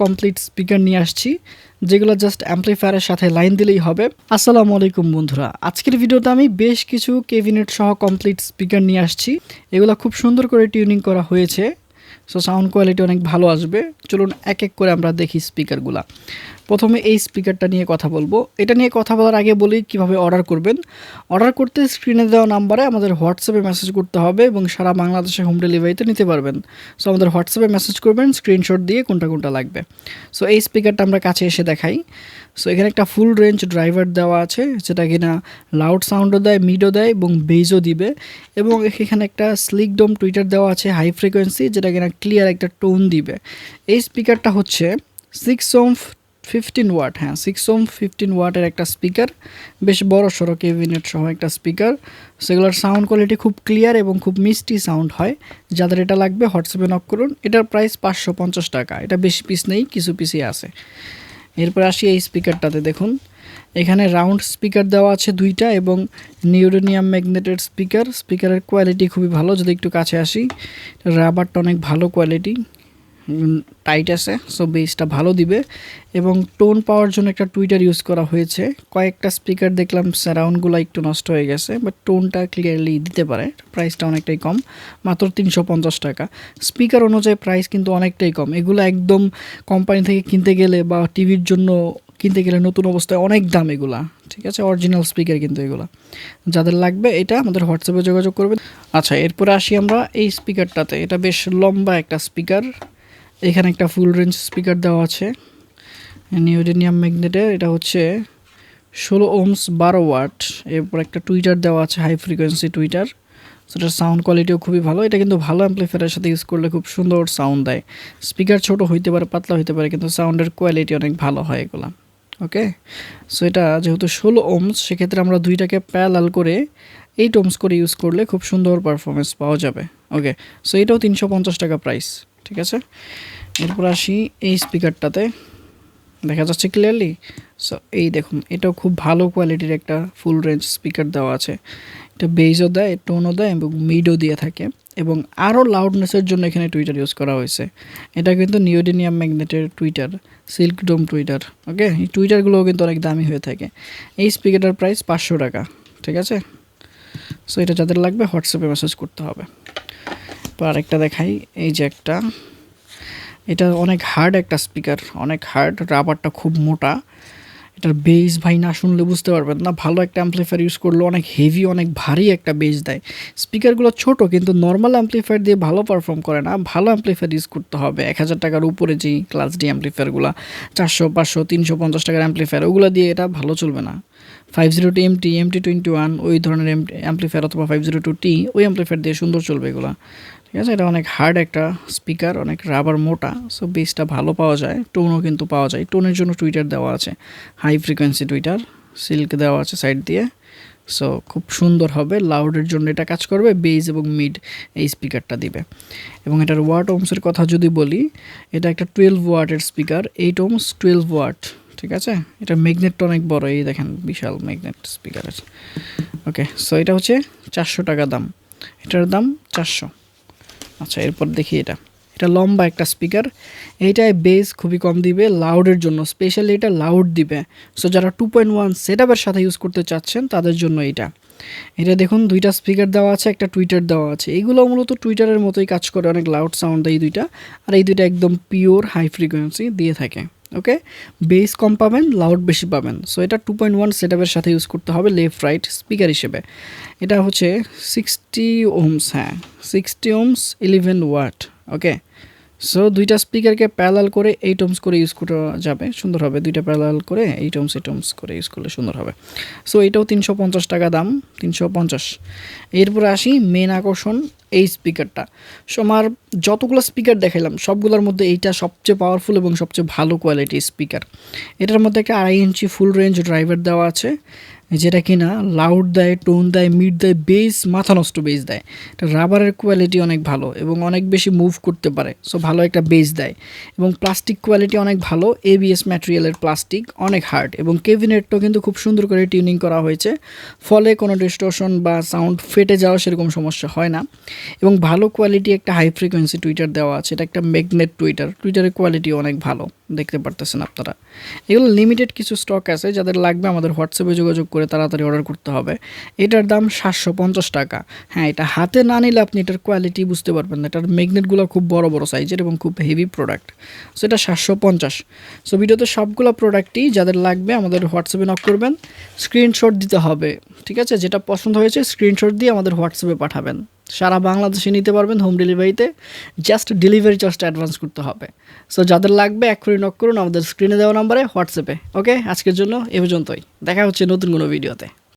Complete speaker নিয়ে আসছি, যেগুলো জাস্ট অ্যাম্পলিফায়ারের সাথে লাইন দিলেই হবে। আসসালামু আলাইকুম বন্ধুরা, আজকের ভিডিওতে আমি বেশ কিছু কেবিনেট সহ কমপ্লিট স্পিকার নিয়ে আসছি। এগুলো খুব সুন্দর করে টিউনিং করা হয়েছে, সো সাউন্ড কোয়ালিটি অনেক ভালো আসবে। চলুন এক এক করে আমরা দেখি স্পিকারগুলো। প্রথমে এই স্পিকারটা নিয়ে কথা বলবো। এটা নিয়ে কথা বলার আগে বলি কিভাবে অর্ডার করবেন। অর্ডার করতে স্ক্রিনে দেওয়া নাম্বারে আমাদের হোয়াটসঅ্যাপে মেসেজ করতে হবে এবং সারা বাংলাদেশে হোম ডেলিভারিতে নিতে পারবেন। সো আমাদের হোয়াটসঅ্যাপে মেসেজ করবেন স্ক্রিনশট দিয়ে কোনটা লাগবে। সো এই স্পিকারটা আমরা কাছে এসে দেখাই। সো এখানে একটা ফুল রেঞ্জ ড্রাইভার দেওয়া আছে, যেটা কিনা লাউড সাউন্ডও দেয়, মিডও দেয় এবং বেজও দিবে। এবং এখানে একটা স্লিক ডোম টুইটার দেওয়া আছে হাই ফ্রিকোয়েন্সি, যেটা কিনা ক্লিয়ার একটা টোন দিবে। এই স্পিকারটা হচ্ছে 6 ohm 15 ওয়াট, 6 ohm 15 ওয়াটের একটা স্পিকার, বেশ বড় সড়ো কেবিনেট সহ একটা স্পিকার। সেগুলোর সাউন্ড কোয়ালিটি খুব ক্লিয়ার এবং খুব মিষ্টি সাউন্ড হয়। যাদের এটা লাগবে হোয়াটসঅ্যাপে নক করুন। এটার প্রাইস 550 টাকা। এটা বেশি পিস নেই, কিছু পিসই আছে। এরপর আসি এই স্পিকারটাতে, দেখুন এখানে রাউন্ড স্পিকার দেওয়া আছে দুইটা এবং নিউডোনিয়াম ম্যাগনেটেড স্পিকার। স্পিকারের কোয়ালিটি খুবই ভালো। যদি একটু কাছে আসি, রাবারটা অনেক ভালো কোয়ালিটি, টাইট আছে, সো বেসটা ভালো দিবে। এবং টোন পাওয়ার জন্য একটা টুইটার ইউজ করা হয়েছে। কয়েকটা স্পিকার দেখলাম সারাউন্ডগুলো একটু নষ্ট হয়ে গেছে, বাট টোনটা ক্লিয়ারলি দিতে পারে। প্রাইসটা অনেকটাই কম, মাত্র 350 টাকা। স্পিকার অনুযায়ী প্রাইস কিন্তু অনেকটাই কম। এগুলো একদম কোম্পানি থেকে কিনতে গেলে বা টিভির জন্য কিনতে গেলে নতুন অবস্থায় অনেক দাম এগুলা, ঠিক আছে। অরিজিনাল স্পিকার কিন্তু এগুলা। যাদের লাগবে এটা আমাদের হোয়াটসঅ্যাপে যোগাযোগ করবেন। আচ্ছা, এরপরে আসি আমরা এই স্পিকারটাতে। এটা বেশ লম্বা একটা স্পিকার। এখানে একটা ফুল রেঞ্জ স্পিকার দেওয়া আছে নিউডোনিয়াম ম্যাগনেটের। এটা হচ্ছে 16 ohms 12 ওয়াট। এরপর একটা টুইটার দেওয়া আছে হাই ফ্রিকোয়েন্সি টুইটার, সেটার সাউন্ড কোয়ালিটিও খুবই ভালো। এটা কিন্তু ভালো অ্যাম্পলিফায়ারের সাথে ইউজ করলে খুব সুন্দর সাউন্ড দেয়। স্পিকার ছোট হইতে পারে, পাতলা হইতে পারে, কিন্তু সাউন্ডের কোয়ালিটি অনেক ভালো হয় এগুলো। ওকে, সো এটা যেহেতু 16 ohms, সেক্ষেত্রে আমরা দুইটাকে প্যারালাল করে 8 ohms করে ইউজ করলে খুব সুন্দর পারফরমেন্স পাওয়া যাবে। ওকে, সো এটাও 350 টাকা প্রাইস, ঠিক আছে। এরপর আসি এই স্পিকারটাতে, দেখা যাচ্ছে ক্লিয়ারলি। সো এই দেখুন, এটাও খুব ভালো কোয়ালিটির একটা ফুল রেঞ্জ স্পিকার দেওয়া আছে। এটা বেজও দেয়, টোনও দেয় এবং মিডও দিয়ে থাকে। এবং আরও লাউডনেসের জন্য এখানে টুইটার ইউজ করা হয়েছে। এটা কিন্তু নিউডোনিয়াম ম্যাগনেটের টুইটার, সিল্ক ডোম টুইটার। ওকে, এই টুইটারগুলোও কিন্তু অনেক দামি হয়ে থাকে। এই স্পিকারটার প্রাইস 500 টাকা, ঠিক আছে। সো এটা যাদের লাগবে হোয়াটসঅ্যাপে মেসেজ করতে হবে। তো আরেকটা দেখাই, এই যে একটা, এটা অনেক হার্ড একটা স্পিকার, অনেক হার্ড, রাবারটা খুব মোটা। এটার বেস ভাই না শুনলে বুঝতে পারবেন না। ভালো একটা অ্যাম্পলিফায়ার ইউজ করলে অনেক হেভি, অনেক ভারী একটা বেস দেয়। স্পিকারগুলো ছোট, কিন্তু নর্মাল অ্যাম্পলিফায়ার দিয়ে ভালো পারফর্ম করে না। ভালো অ্যাম্পলিফায়ার ইউজ করতে হবে। 1000 টাকার উপরে যেই ক্লাস ডি অ্যাম্পলিফায়ারগুলো, 400, 500, 350 টাকার অ্যাম্পলিফায়ার, ওগুলো দিয়ে এটা ভালো চলবে না। 502 MT, MT21 ওই ধরনের অ্যাম্পলিফায়ার, অথবা 502T ওই অ্যাম্পলিফায়ার দিয়ে সুন্দর চলবে এগুলো, ঠিক আছে। এটা অনেক হার্ড একটা স্পিকার, অনেক রাবার মোটা, সো বেসটা ভালো পাওয়া যায়, টোনও কিন্তু পাওয়া যায়। টোনের জন্য টুইটার দেওয়া আছে, হাই ফ্রিকোয়েন্সি টুইটার, সিল্ক দেওয়া আছে সাইড দিয়ে। সো খুব সুন্দর হবে। লাউডের জন্য এটা কাজ করবে, বেস এবং মিড এই স্পিকারটা দিবে। এবং এটার ওয়াট ওমসের কথা যদি বলি, এটা একটা 12 ওয়াটের স্পিকার, 8 ohms 12 ওয়াট, ঠিক আছে। এটা ম্যাগনেটটা অনেক বড়, এই দেখেন বিশাল ম্যাগনেট স্পিকার আছে। ওকে, সো এটা হচ্ছে 400 টাকা দাম, এটার দাম 400। আচ্ছা, এরপর দেখি এটা, এটা লম্বা একটা স্পিকার। এইটায় বেস খুবই কম দিবে লাউডের জন্য, স্পেশালি এটা লাউড দিবে। সো যারা 2.1 সেটআপের সাথে ইউজ করতে চাচ্ছেন তাদের জন্য এটা দেখুন, দুইটা স্পিকার দেওয়া আছে, একটা টুইটার দেওয়া আছে। এইগুলো মূলত টুইটারের মতোই কাজ করে, অনেক লাউড সাউন্ড দেয় এই দুইটা। আর এই দুইটা একদম পিওর হাই ফ্রিকোয়েন্সি দিয়ে থাকে। ওকে, বেস কম পাবেন, লাউড বেশি পাবেন। সো এটা 2.1 সেটআপের সাথে ইউজ করতে হবে লেফট রাইট স্পিকার হিসেবে। এটা হচ্ছে 60 ohms, 60 ohms 11 watt. Okay, so দুইটা স্পিকারকে প্যারালাল করে 8 ohms করে ইউজ করা যাবে, সুন্দর হবে। দুইটা প্যারালাল করে 8 ohms করে ইউজ করলে সুন্দর হবে। সো এটাও 350 টাকা দাম, 350। এরপরে আসি মেন আকর্ষণ, এই স্পিকারটা। সো আমার যতগুলো স্পিকার দেখাইলাম সবগুলোর মধ্যে এইটা সবচেয়ে পাওয়ারফুল এবং সবচেয়ে ভালো কোয়ালিটির স্পিকার। এটার মধ্যে একটা 2.5 ইঞ্চি ফুল রেঞ্জ ড্রাইভার দেওয়া আছে, যেটা কিনা লাউড দেয়, টোন দেয়, মিড দেয়, বেস মাথা নষ্ট বেস দেয়। এটা রাবারের কোয়ালিটি অনেক ভালো এবং অনেক বেশি মুভ করতে পারে, সো ভালো একটা বেস দেয়। এবং প্লাস্টিক কোয়ালিটি অনেক ভালো, ABS ম্যাটেরিয়ালের প্লাস্টিক, অনেক হার্ড। এবং কেবিনেটটাও কিন্তু খুব সুন্দর করে টিউনিং করা হয়েছে, ফলে কোনো ডিস্টরশন বা সাউন্ড ফেটে যাওয়া সেরকম সমস্যা হয় না। এবং ভালো কোয়ালিটি একটা হাই ফ্রিকোয়েন্সি টুইটার দেওয়া আছে, এটা একটা ম্যাগনেট টুইটার, টুইটারের কোয়ালিটি অনেক ভালো। দেখতে পারতেছেন আপনারা। এগুলো লিমিটেড কিছু স্টক আছে, যাদের লাগবে আমাদের হোয়াটসঅ্যাপে যোগাযোগ করে তাড়াতাড়ি অর্ডার করতে হবে। এটার দাম 750 টাকা। হ্যাঁ, এটা হাতে না নিলে আপনি এটার কোয়ালিটি বুঝতে পারবেন না। এটার ম্যাগনেটগুলো খুব বড় বড় সাইজের এবং খুব হেভি প্রোডাক্ট। সো এটা 750। সো ভিডিওতে সবগুলো প্রোডাক্টই যাদের লাগবে আমাদের হোয়াটসঅ্যাপে নক করবেন, স্ক্রিনশট দিতে হবে। ঠিক আছে, যেটা পছন্দ হয়েছে স্ক্রিনশট দিয়ে আমাদের হোয়াটসঅ্যাপে পাঠাবেন। সারা বাংলাদেশে নিতে পারবেন হোম ডেলিভারিতে, জাস্ট ডেলিভারি চার্জটা অ্যাডভান্স করতে হবে। সো যাদের লাগবে এক্ষুনি নক করুন আমাদের স্ক্রিনে দেওয়া নাম্বারে হোয়াটসঅ্যাপে। ওকে, আজকের জন্য এ পর্যন্তই। দেখা হচ্ছে নতুন কোনো ভিডিওতে।